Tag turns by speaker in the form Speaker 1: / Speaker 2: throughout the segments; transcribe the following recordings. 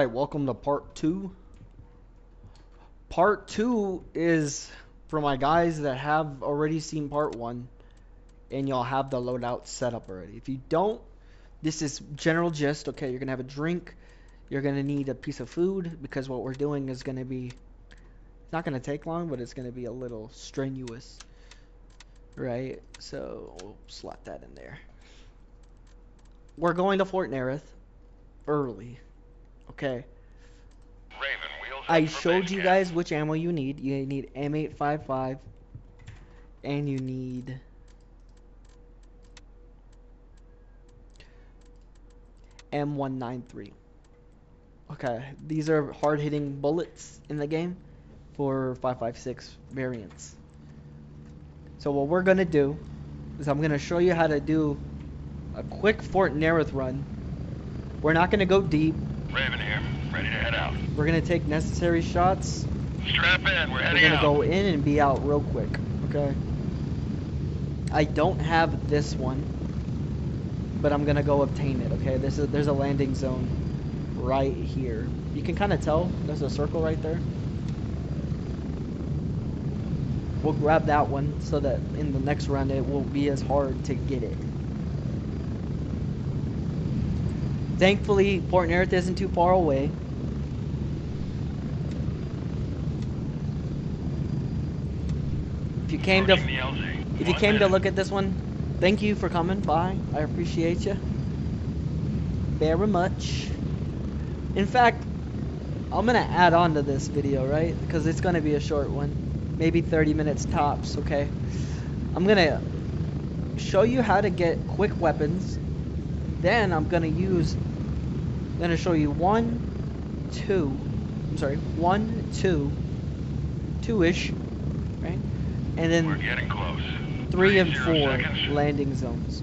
Speaker 1: Alright, welcome to part 2. Part 2 is for my guys that have already seen part 1 and y'all have the loadout set up already. If you don't, this is general gist. Okay, you're gonna have a drink, you're gonna need a piece of food because what we're doing is gonna be, it's not gonna take long, but it's gonna be a little strenuous, right? So we'll slot that in there. We're going to Fort Nerith early, okay? I showed you guys which ammo you need. You need M855 and you need M193. Okay, these are hard-hitting bullets in the game for 5.56 variants. So what we're gonna do is I'm gonna show you how to do a quick Fort Nerith run. We're not gonna go deep.
Speaker 2: Raven here, ready to head out.
Speaker 1: We're gonna take necessary shots.
Speaker 2: Strap in, we're heading
Speaker 1: We're gonna
Speaker 2: out.
Speaker 1: go in and be out real quick. Okay. I don't have this one, but I'm gonna go obtain it. Okay. There's a landing zone right here. You can kind of tell there's a circle right there. We'll grab that one so that in the next run it won't be as hard to get it. Thankfully, Fort Nerith isn't too far away. If you came to look at this one, thank you for coming by. I appreciate you very much. In fact, I'm gonna add on to this video, right? Because it's gonna be a short one, maybe 30 minutes tops. Okay, I'm gonna show you how to get quick weapons. Then I'm gonna show you 1, 2. I'm sorry, 1, 2, 2-ish, right? And then
Speaker 2: we're getting close.
Speaker 1: 3 and 4
Speaker 2: seconds.
Speaker 1: landing zones.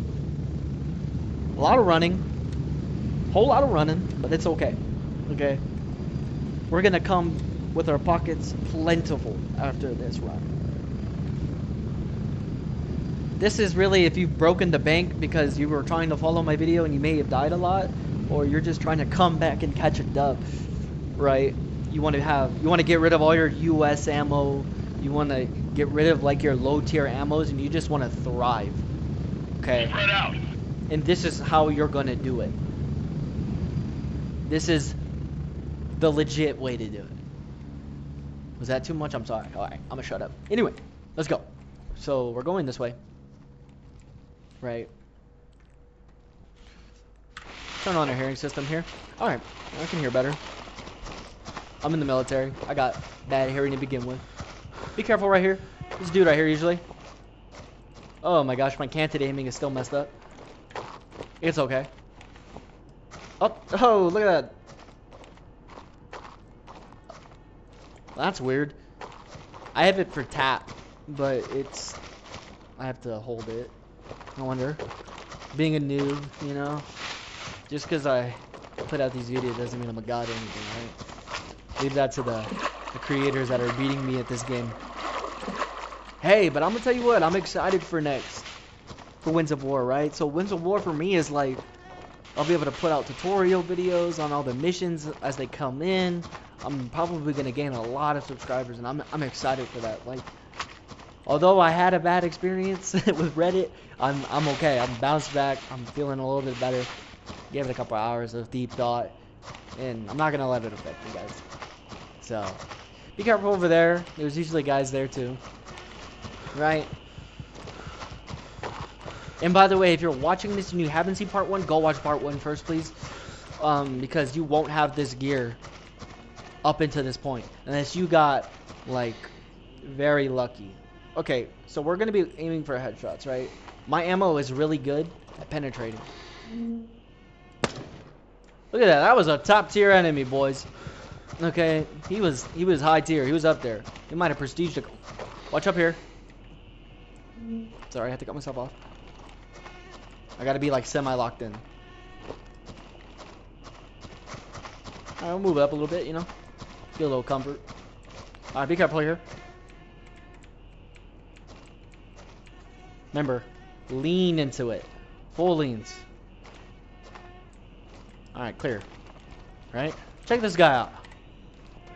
Speaker 1: A lot of running, whole lot of running, but it's okay. Okay, we're gonna come with our pockets plentiful after this run. This is really if you've broken the bank because you were trying to follow my video and you may have died a lot, or you're just trying to come back and catch a dub, right? You want to get rid of all your US ammo. You want to get rid of like your low tier ammos, and you just want to thrive. Okay.
Speaker 2: Spread out.
Speaker 1: And this is how you're gonna do it. This is the legit way to do it. Was that too much? I'm sorry. Alright, I'm gonna shut up. Anyway, let's go. So we're going this way. Right. Turn on our hearing system here. Alright, I can hear better. I'm in the military. I got bad hearing to begin with. Be careful right here. This dude right here usually. Oh my gosh, my canted aiming is still messed up. It's okay. Oh, look at that. That's weird. I have it for tap, but I have to hold it. I wonder. Being a noob, you know? Just because I put out these videos doesn't mean I'm a god or anything, right? Leave that to the creators that are beating me at this game. Hey, but I'm gonna tell you what, I'm excited for next. For Winds of War, right? So Winds of War for me is like, I'll be able to put out tutorial videos on all the missions as they come in. I'm probably gonna gain a lot of subscribers, and I'm excited for that. Like, although I had a bad experience with Reddit, I'm okay. I'm bounced back. I'm feeling a little bit better. Gave it a couple hours of deep thought, and I'm not gonna let it affect you guys. So, be careful over there. There's usually guys there too, right? And by the way, if you're watching this and you haven't seen part 1, go watch part 1 first, please. Because you won't have this gear up until this point. Unless you got, like, very lucky. Okay, so we're going to be aiming for headshots, right? My ammo is really good at penetrating. Look at that. That was a top tier enemy, boys. Okay, he was high tier. He was up there. He might have prestiged it. Watch up here. Sorry, I had to cut myself off. I gotta be like semi-locked in. I'll move up a little bit, you know. Feel a little comfort. Alright, be careful here. Remember, lean into it. Full leans. Alright, clear. Right? Check this guy out.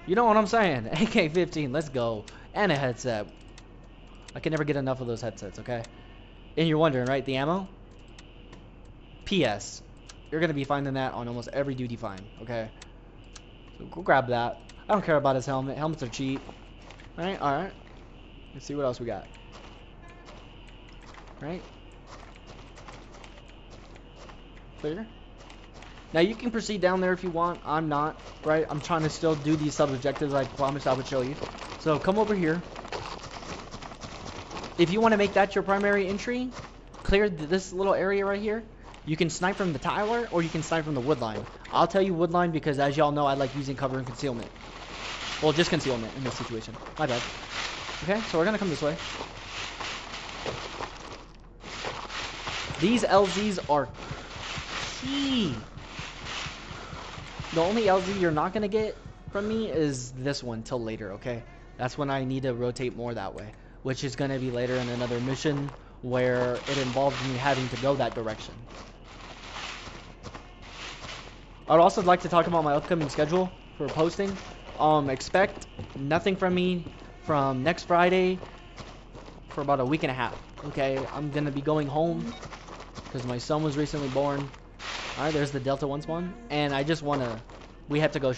Speaker 1: You know what I'm saying? AK-15, let's go. And a headset. I can never get enough of those headsets, okay? And you're wondering, right? The ammo? PS. You're going to be finding that on almost every duty find, okay? So go grab that. I don't care about his helmet. Helmets are cheap. Alright, alright. Let's see what else we got. Right? Clear? Now you can proceed down there if you want. I'm not, right? I'm trying to still do these sub-objectives I promised I would show you. So come over here. If you want to make that your primary entry, clear this little area right here. You can snipe from the Tyler or you can snipe from the Woodline. I'll tell you Woodline because as y'all know, I like using cover and concealment. Well, just concealment in this situation. My bad. Okay, so we're going to come this way. These LZs are key. The only LZ you're not going to get from me is this one till later, okay? That's when I need to rotate more that way, which is going to be later in another mission where it involves me having to go that direction. I'd also like to talk about my upcoming schedule for posting. Expect nothing from me from next Friday for about a week and a half, okay? I'm going to be going home because my son was recently born. Alright, there's the Delta 1 spawn. And I just want to... We have to go...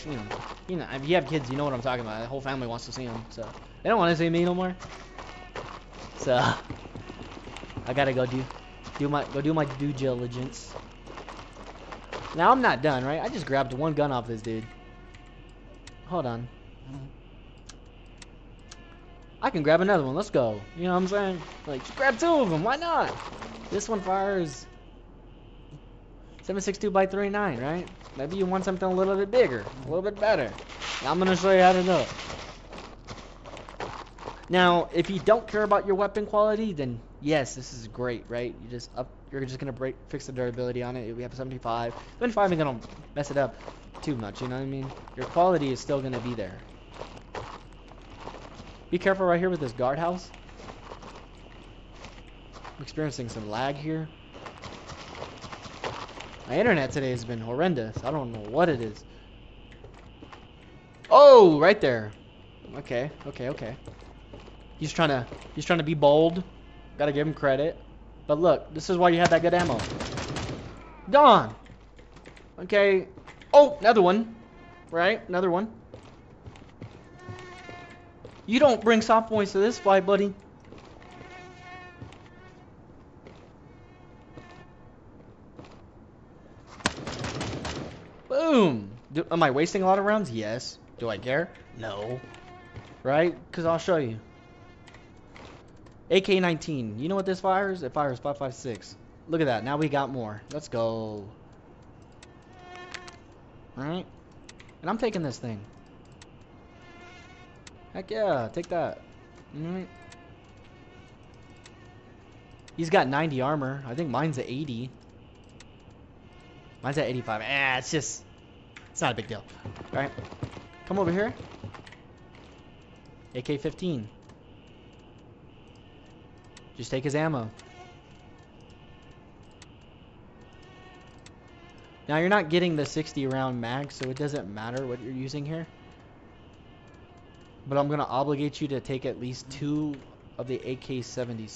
Speaker 1: You know, if you have kids, you know what I'm talking about. The whole family wants to see them. So, they don't want to see me no more. So, I got to go do my due diligence. Now, I'm not done, right? I just grabbed one gun off this dude. Hold on. I can grab another one. Let's go. You know what I'm saying? Like, just grab two of them. Why not? This one fires... 7.62 by 3.9, right? Maybe you want something a little bit bigger, a little bit better. Now I'm gonna show you how to do it. Now, if you don't care about your weapon quality, then yes, this is great, right? You're just gonna fix the durability on it. We have 75. 75 ain't gonna mess it up too much, you know what I mean? Your quality is still gonna be there. Be careful right here with this guardhouse. I'm experiencing some lag here. My internet today has been horrendous. I don't know what it is. Oh, right there. Okay. He's trying to be bold. Gotta give him credit. But look, this is why you have that good ammo. Gone. Okay. Oh, another one. Right? Another one. You don't bring soft points to this fight, buddy. Boom! Am I wasting a lot of rounds? Yes. Do I care? No. Right? Because I'll show you. AK-19. You know what this fires? It fires 5.56. Look at that. Now we got more. Let's go. Alright? And I'm taking this thing. Heck yeah. Take that. Alright. He's got 90 armor. I think mine's at 80. Mine's at 85. It's not a big deal. Alright. Come over here. AK-15. Just take his ammo. Now you're not getting the 60 round mag, so it doesn't matter what you're using here. But I'm going to obligate you to take at least 2 of the AK-76.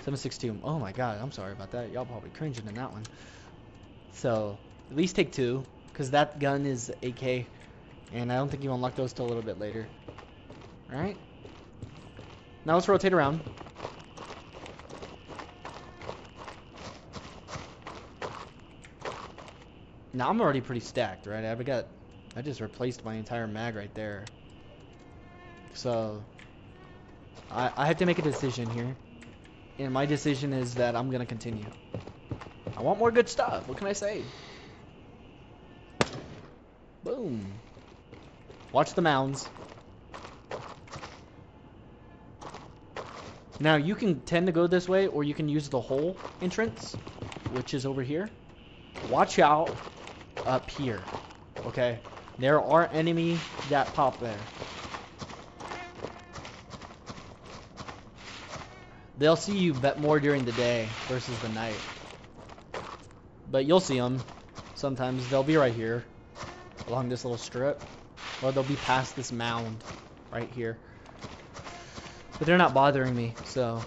Speaker 1: 7.62. Oh my god, I'm sorry about that. Y'all probably cringing in that one. So, at least take 2, because that gun is AK, and I don't think you unlock those till a little bit later. Alright? Now let's rotate around. Now I'm already pretty stacked, right? I just replaced my entire mag right there. So, I have to make a decision here. And my decision is that I'm going to continue. I want more good stuff. What can I say? Boom. Watch the mounds. Now, you can tend to go this way, or you can use the hole entrance, which is over here. Watch out up here. Okay? There are enemies that pop there. They'll see you more during the day versus the night. But you'll see them. Sometimes they'll be right here. along this little strip, or they'll be past this mound right here. But they're not bothering me, so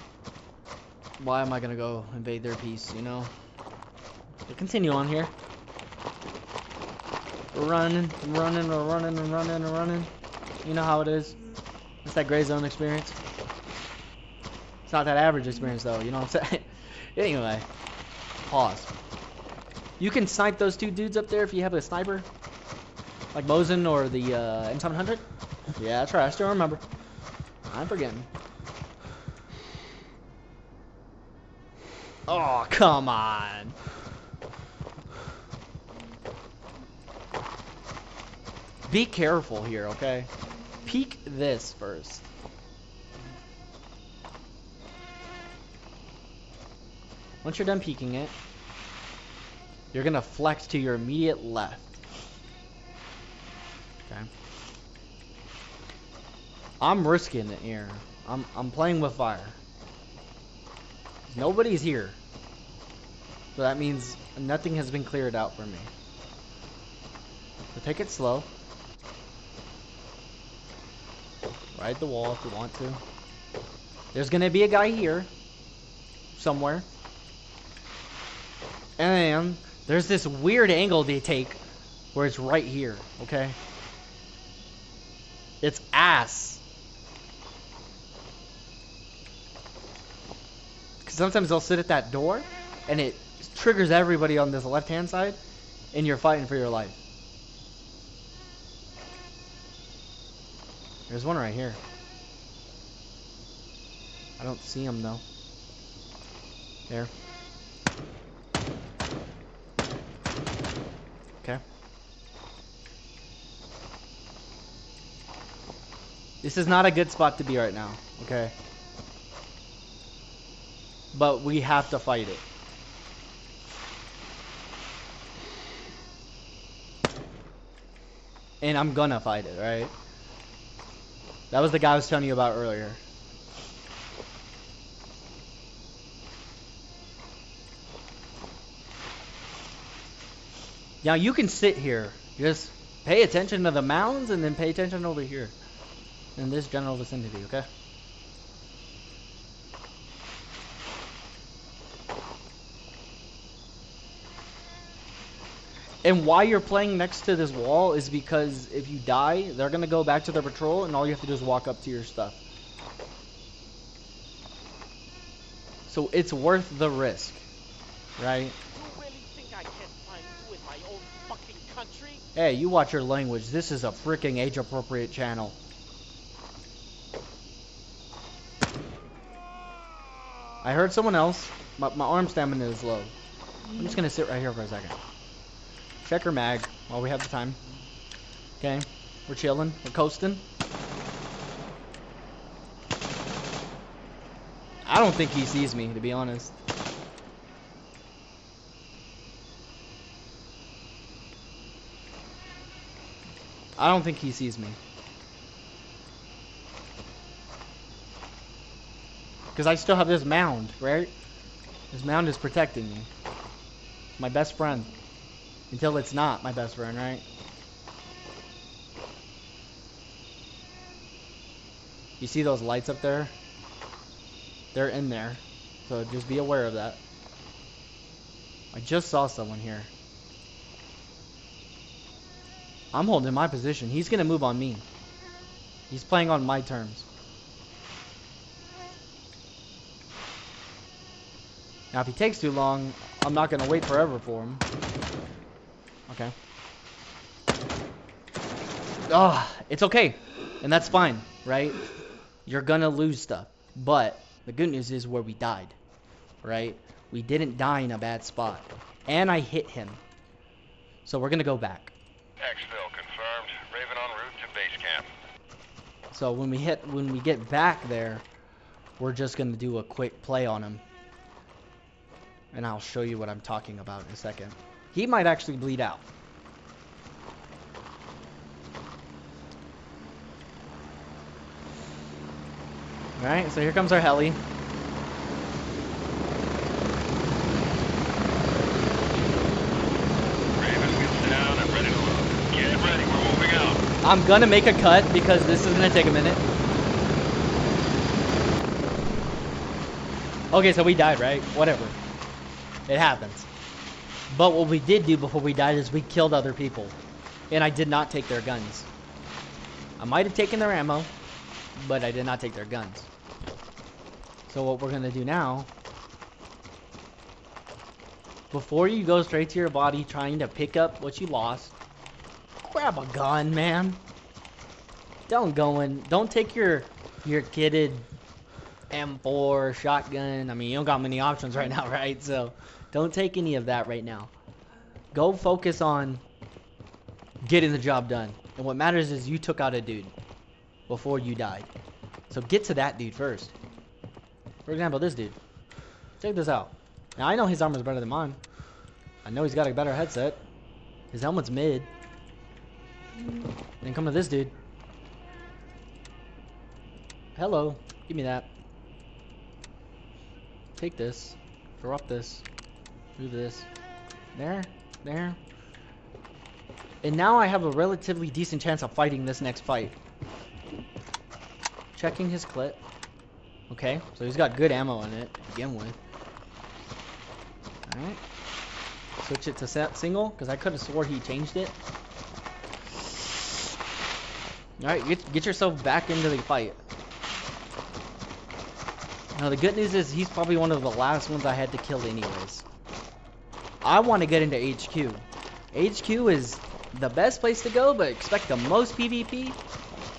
Speaker 1: why am I gonna go invade their peace, you know? So continue on here. We're running, we're running, we're running, and running, and running. You know how it is. It's that gray zone experience. It's not that average experience though, you know what I'm saying? Anyway, pause. You can snipe those two dudes up there if you have a sniper. Like Mosin or the M700. Yeah, that's right, I still remember. I'm forgetting. Oh, come on. Be careful here, okay? Peek this first. Once you're done peeking it, you're gonna flex to your immediate left. Okay. I'm risking it here. I'm playing with fire. Nobody's here. So that means nothing has been cleared out for me. So take it slow. Ride the wall if you want to. There's gonna be a guy here. Somewhere. And there's this weird angle they take where it's right here, okay? It's ass. Because sometimes they'll sit at that door and it triggers everybody on this left-hand side and you're fighting for your life. There's one right here. I don't see him though. There. Okay. This is not a good spot to be right now, okay? But we have to fight it. And I'm gonna fight it, right? That was the guy I was telling you about earlier. Now you can sit here. Just pay attention to the mounds and then pay attention over here. In this general vicinity, okay? And why you're playing next to this wall is because if you die, they're gonna go back to their patrol and all you have to do is walk up to your stuff. So it's worth the risk, right?
Speaker 3: You really think I can't find you in my own fucking country?
Speaker 1: Hey, you watch your language. This is a freaking age-appropriate channel. I heard someone else. My arm stamina is low. I'm just gonna sit right here for a second. Check her mag while we have the time. Okay, we're chilling. We're coasting. I don't think he sees me, to be honest. I don't think he sees me. Because I still have this mound, right? This mound is protecting me. It's my best friend. Until it's not my best friend, right? You see those lights up there? They're in there. So just be aware of that. I just saw someone here. I'm holding my position. He's going to move on me. He's playing on my terms. Now, if he takes too long, I'm not going to wait forever for him. Okay. Oh, it's okay. And that's fine, right? You're going to lose stuff. But the good news is where we died, right? We didn't die in a bad spot. And I hit him. So we're going to go back.
Speaker 2: Exfil confirmed. Raven en route to base camp.
Speaker 1: So when we get back there, we're just going to do a quick play on him. And I'll show you what I'm talking about in a second. He might actually bleed out. Alright, so here comes our heli.
Speaker 2: Raven wheels down and ready to load. Get ready.
Speaker 1: I'm gonna make a cut because this is gonna take a minute. Okay, so we died, right? Whatever. It happens. But what we did do before we died is we killed other people. And I did not take their guns. I might have taken their ammo, but I did not take their guns. So what we're gonna do now, before you go straight to your body trying to pick up what you lost, grab a gun, man. Don't take your kitted M4 shotgun. I mean, you don't got many options right now, right? So don't take any of that right now. Go focus on getting the job done. And what matters is you took out a dude before you died. So get to that dude first. For example, this dude. Check this out. Now I know his armor's better than mine. I know he's got a better headset. His helmet's mid. Then come to this dude. Hello. Give me that. Take this. Throw up this. Do this. There. There. And now I have a relatively decent chance of fighting this next fight. Checking his clip. Okay, so he's got good ammo in it to begin with. Alright. Switch it to single, because I could have swore he changed it. Alright, get yourself back into the fight. Now the good news is he's probably one of the last ones I had to kill anyways. I want to get into HQ. HQ is the best place to go, but expect the most PvP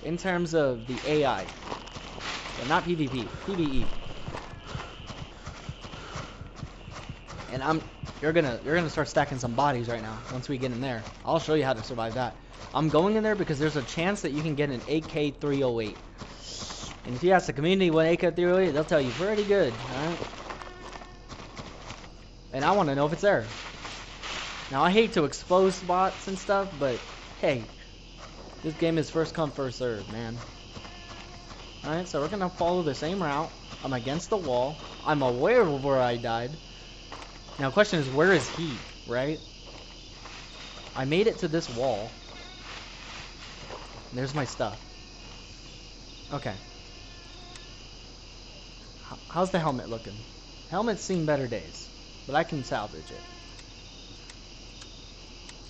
Speaker 1: in terms of the AI. But not PvP, PvE. And you're gonna start stacking some bodies right now once we get in there. I'll show you how to survive that. I'm going in there because there's a chance that you can get an AK-308. And if you ask the community what AK-308, they'll tell you pretty good, alright? And I want to know if it's there. Now I hate to expose spots and stuff, but hey, this game is first come first serve, man. Alright, so we're gonna follow the same route. I'm against the wall. I'm aware of where I died. Now the question is, where is he, right? I made it to this wall. There's my stuff. Okay. How's the helmet looking? Helmet's seen better days, but I can salvage it.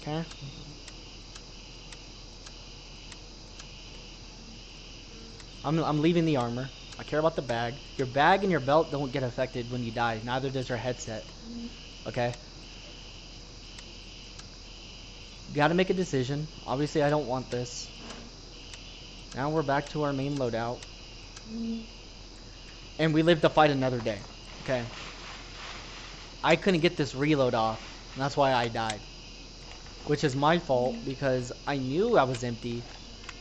Speaker 1: Okay. I'm leaving the armor. I care about the bag. Your bag and your belt don't get affected when you die. Neither does your headset. Okay? You gotta make a decision. Obviously, I don't want this. Now we're back to our main loadout. And we live to fight another day. Okay? I couldn't get this reload off. And that's why I died. Which is my fault because I knew I was empty.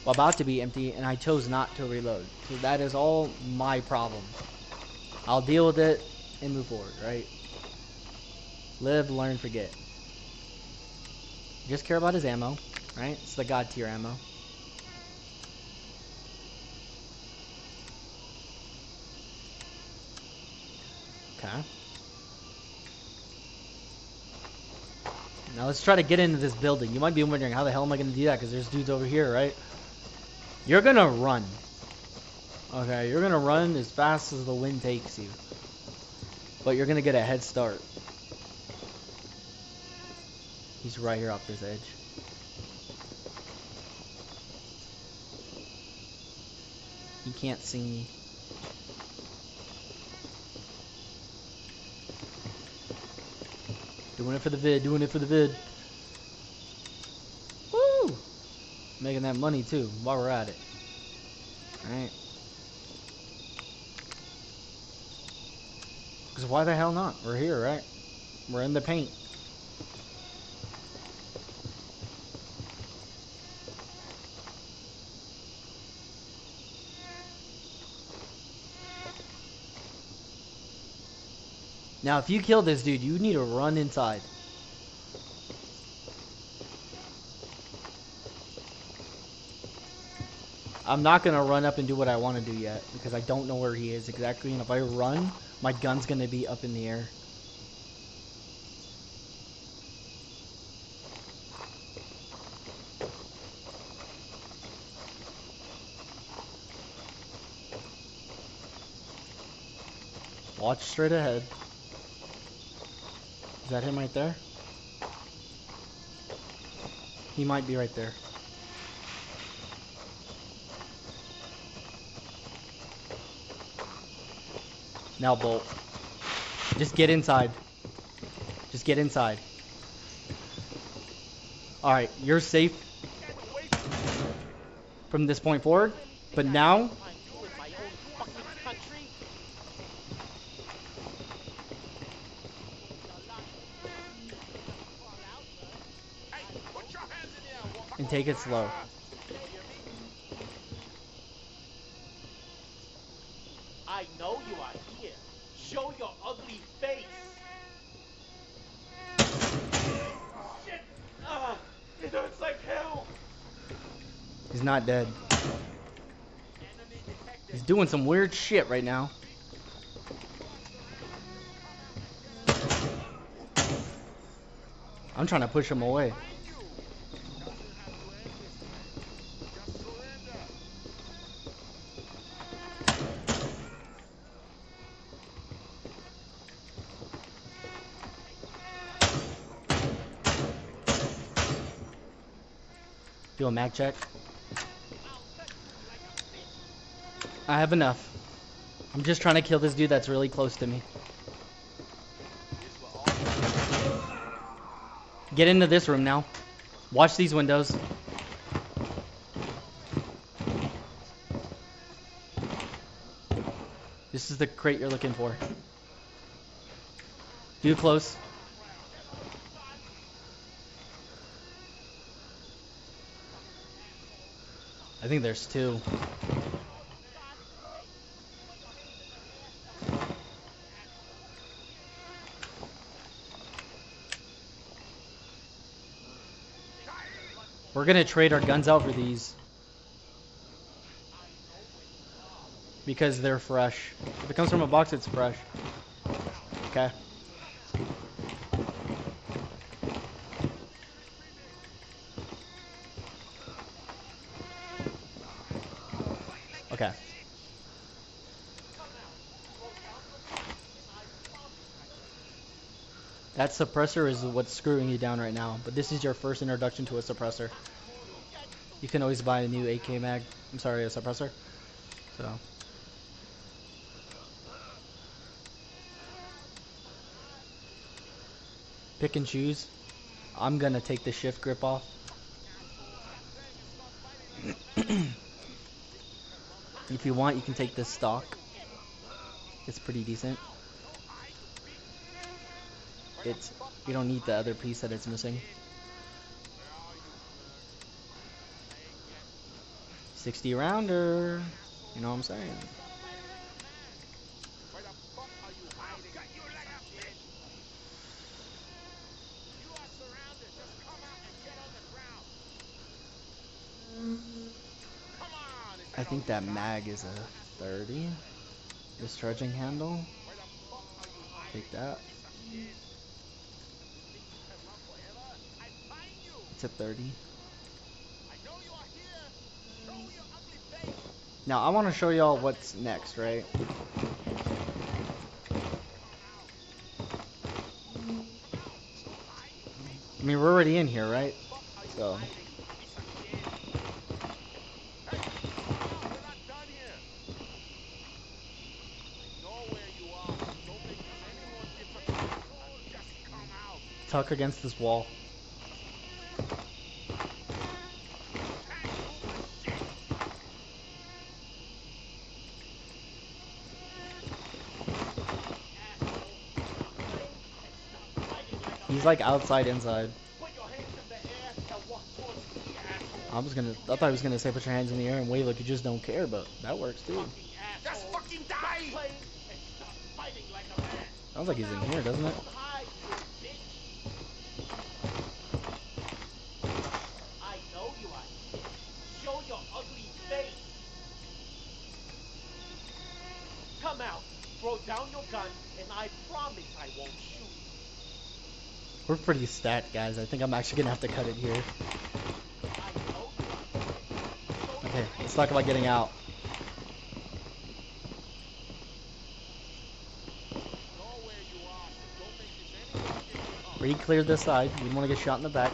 Speaker 1: Well, about to be empty, and I chose not to reload. So that is all my problem. I'll deal with it and move forward, right? Live, learn, forget. Just care about his ammo, right? It's the god tier ammo. Okay. Now let's try to get into this building. You might be wondering, how the hell am I going to do that? Because there's dudes over here, right? You're going to run. Okay, you're going to run as fast as the wind takes you. But you're going to get a head start. He's right here off this edge. He can't see me. Doing it for the vid, doing it for the vid. Woo! Making that money too, while we're at it. Alright. Because why the hell not? We're here, right? We're in the paint. Now, if you kill this dude, you need to run inside. I'm not going to run up and do what I want to do yet, because I don't know where he is exactly, and if I run, my gun's going to be up in the air. Watch straight ahead. Is that him right there? He might be right there. Now bolt. Just get inside. Just get inside. Alright, you're safe from this point forward. But now,
Speaker 3: Find you in my own fucking country.
Speaker 1: and take it slow.
Speaker 3: I know you are here. Show your ugly face. Shit! It hurts like hell.
Speaker 1: He's not dead. He's doing some weird shit right now. I'm trying to push him away. Do a mag check. I have enough. I'm just trying to kill this dude that's really close to me. Get into this room now. Watch these windows. This is the crate you're looking for. Do close. I think there's two. We're gonna trade our guns out for these. Because they're fresh. If it comes from a box, it's fresh. Okay. Okay. That suppressor is what's screwing you down right now, but this is your first introduction to a suppressor. You can always buy a new AK mag. I'm sorry, a suppressor. So. Pick and choose. I'm gonna take the shift grip off. If you want, you can take this stock. It's pretty decent. You don't need the other piece that it's missing. 60 rounder. You know what I'm saying? I think that mag is a 30. Discharging handle. Take that. It's a 30. Now I want to show y'all what's next, right? I mean, we're already in here, right? So. Tuck against this wall. He's like outside, inside. I thought he was gonna say put your hands in the air and wave like you just don't care, but that works too.
Speaker 3: Just fucking die!
Speaker 1: Sounds like he's in here, doesn't it?
Speaker 3: I know you are here. Show your ugly face. Come out, throw down your gun, and I promise I won't shoot.
Speaker 1: We're pretty stacked, guys. I think I'm actually gonna have to cut it here. Okay, let's talk about getting out. Already cleared this side. You don't want to get shot in the back.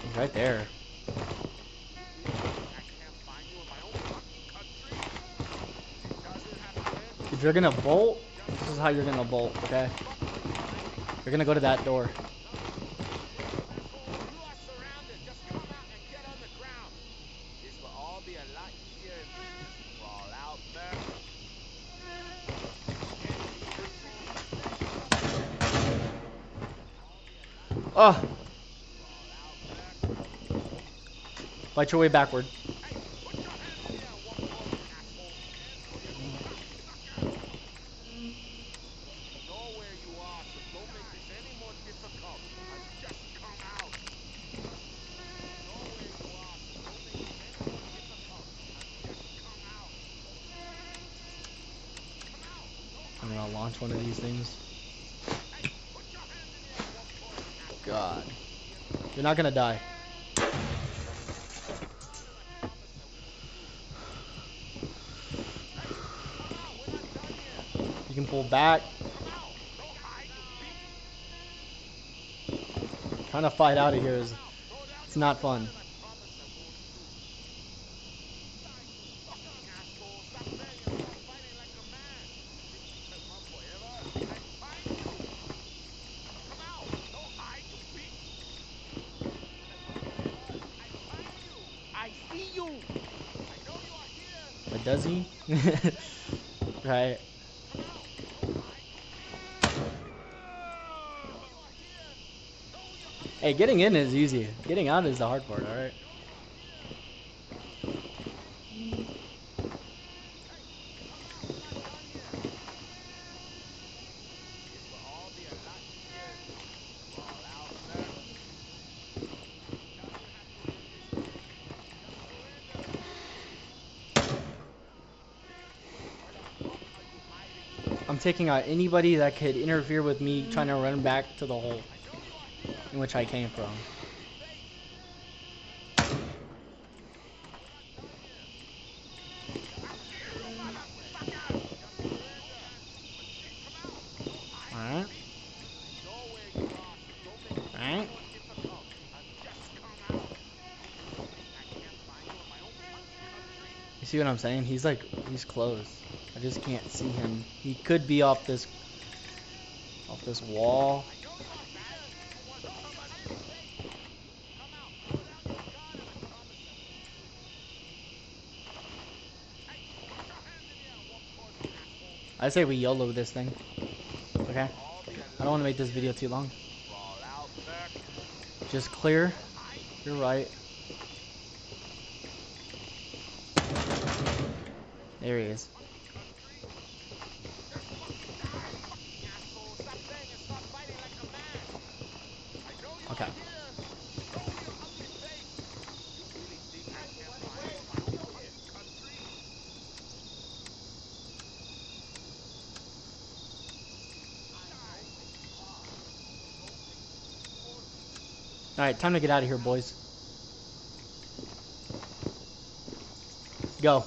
Speaker 1: He's right there. If you're gonna bolt, this is how you're gonna bolt, okay? You're gonna go to that door. Oh! Fight your way backward. I'm gonna launch one of these things. God. You're not gonna die. You can pull back. Trying to fight out of here is, it's not fun.
Speaker 3: I see you.
Speaker 1: But does he? Right. Hey, getting in is easy. Getting out is the hard part, alright? I'm taking out anybody that could interfere with me trying to run back to the hole in which I came from. Alright. Alright. You see what I'm saying? He's like, he's close. I just can't see him. He could be off this wall. I say we YOLO this thing. Okay? I don't want to make this video too long. Just clear. You're right. There he is. Okay. Alright, time to get out of here, boys. Go.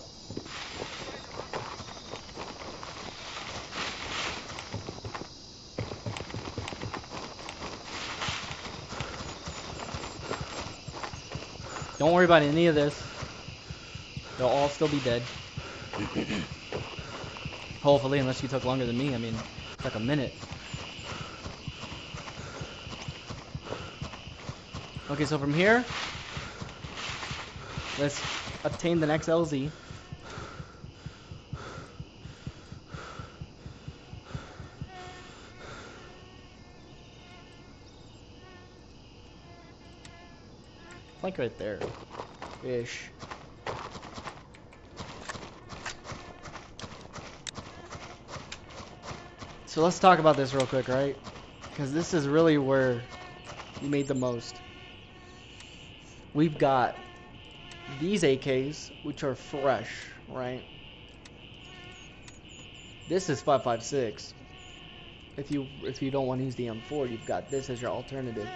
Speaker 1: Don't worry about any of this. They'll all still be dead. Hopefully, unless you took longer than me. I mean, it's like a minute. Okay, so from here, let's obtain the next LZ. Like right there. Ish. So let's talk about this real quick, right? Because this is really where you made the most. We've got these AKs, which are fresh, right? This is 5.56. If you don't want to use the M4, you've got this as your alternative.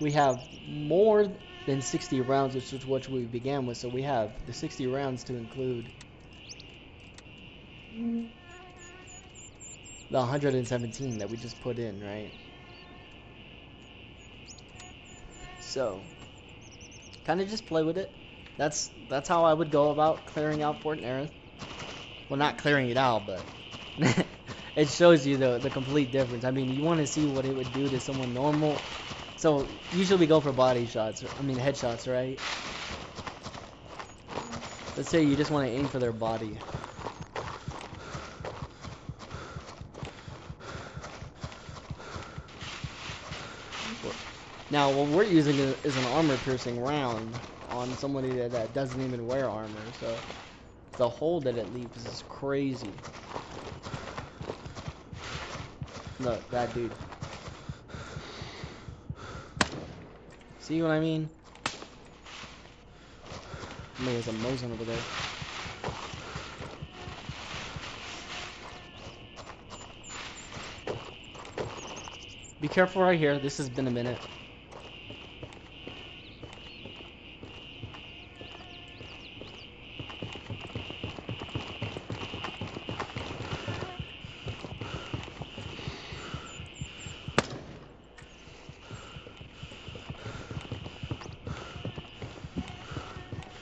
Speaker 1: We have more than 60 rounds, which is what we began with. So we have the 60 rounds to include the 117 that we just put in, right? So, kind of just play with it. That's how I would go about clearing out Fort Nerith. Well, not clearing it out, but it shows you the complete difference. I mean, you want to see what it would do to someone normal. So, usually we go for body shots, I mean headshots, right? Let's say you just want to aim for their body. Now, what we're using is an armor-piercing round on somebody that doesn't even wear armor, so the hole that it leaves is crazy. Look, that dude. See what I mean? I mean, there's a Mosin over there. Be careful right here. This has been a minute.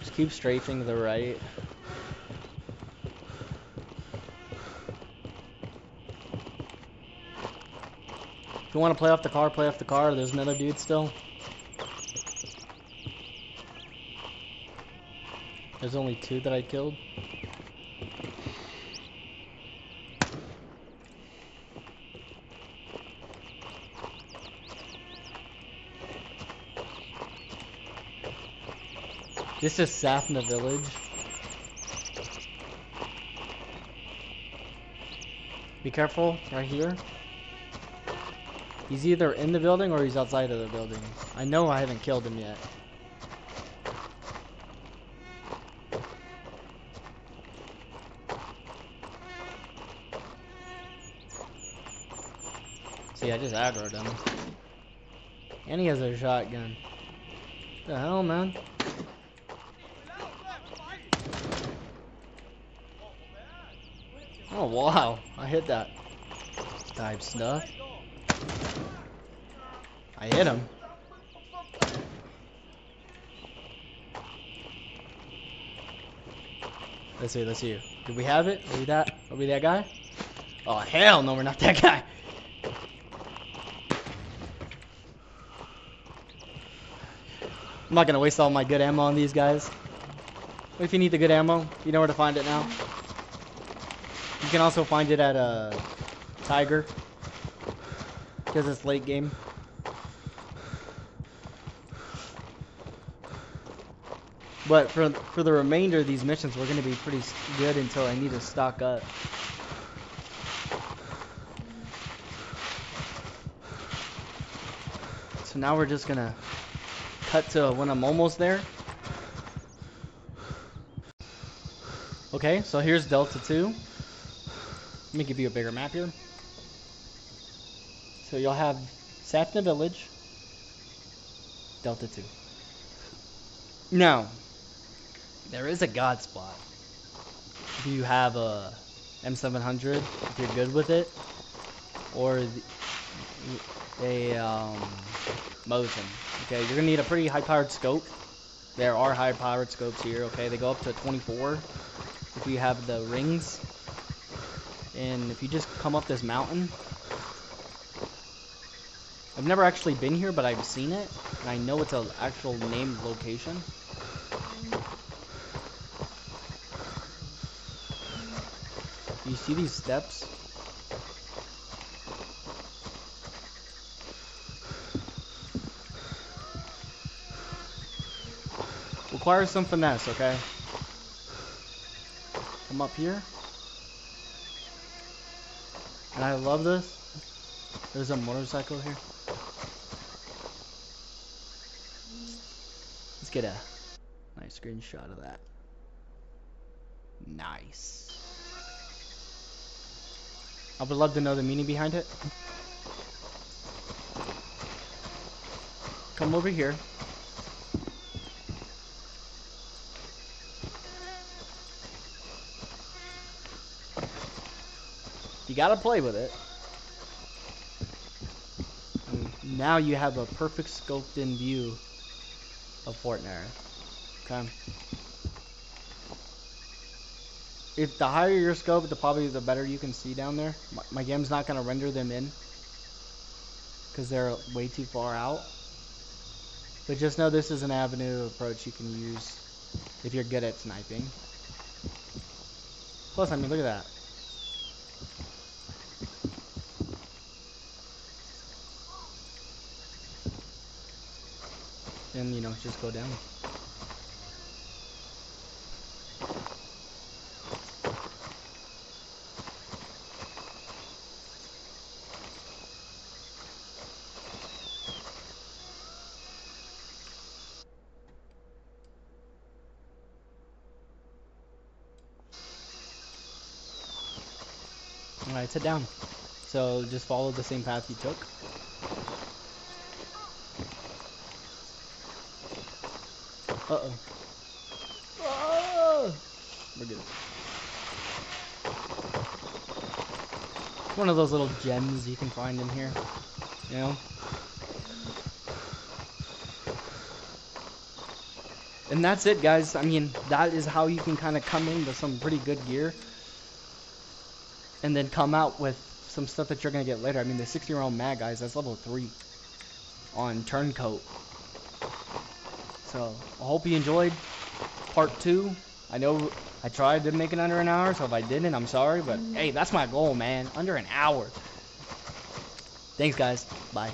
Speaker 1: Just keep strafing to the right. If you want to play off the car, play off the car. There's another dude still. There's only 2 that I killed. This is Safna Village. Be careful, right here. He's either in the building or he's outside of the building. I know I haven't killed him yet. See, I just aggroed him. And he has a shotgun. What the hell, man? Oh, wow. I hit that type stuff. I hit him. Let's see, let's see. Did we have it? Are we that guy? Oh, hell no, we're not that guy. I'm not gonna waste all my good ammo on these guys. But if you need the good ammo, you know where to find it now. You can also find it at Tiger, because it's late game. But for the remainder of these missions, we're gonna be pretty good until I need to stock up. So now we're just gonna cut to when I'm almost there. Okay, so here's Delta 2. Let me give you a bigger map here. So you'll have Safna Village, Delta 2. Now, there is a god spot. If you have a M700, if you're good with it, or a Mosin. Okay, you're gonna need a pretty high-powered scope. There are high-powered scopes here. Okay, they go up to 24 if you have the rings. And if you just come up this mountain, I've never actually been here, but I've seen it, and I know it's an actual named location. You see these steps? Requires some finesse, okay? Come up here. And I love this. There's a motorcycle here. Let's get a nice screenshot of that. Nice. I would love to know the meaning behind it. Come over here. You gotta play with it. And now you have a perfect scoped in view of Fortnite. Okay. If the higher your scope, probably the better you can see down there. My game's not gonna render them in because they're way too far out. But just know this is an avenue approach you can use if you're good at sniping. Plus, I mean, look at that. And, you know, just go down. Alright, sit down. So just follow the same path you took. Uh-oh. Oh! We're good. One of those little gems you can find in here. You know? And that's it, guys. I mean, that is how you can kind of come in with some pretty good gear. And then come out with some stuff that you're going to get later. I mean, the 60-round mag, guys, that's level 3 on Turncoat. So, I hope you enjoyed part 2. I know I tried to make it under an hour, so if I didn't, I'm sorry. But, hey, that's my goal, man. Under an hour. Thanks, guys. Bye.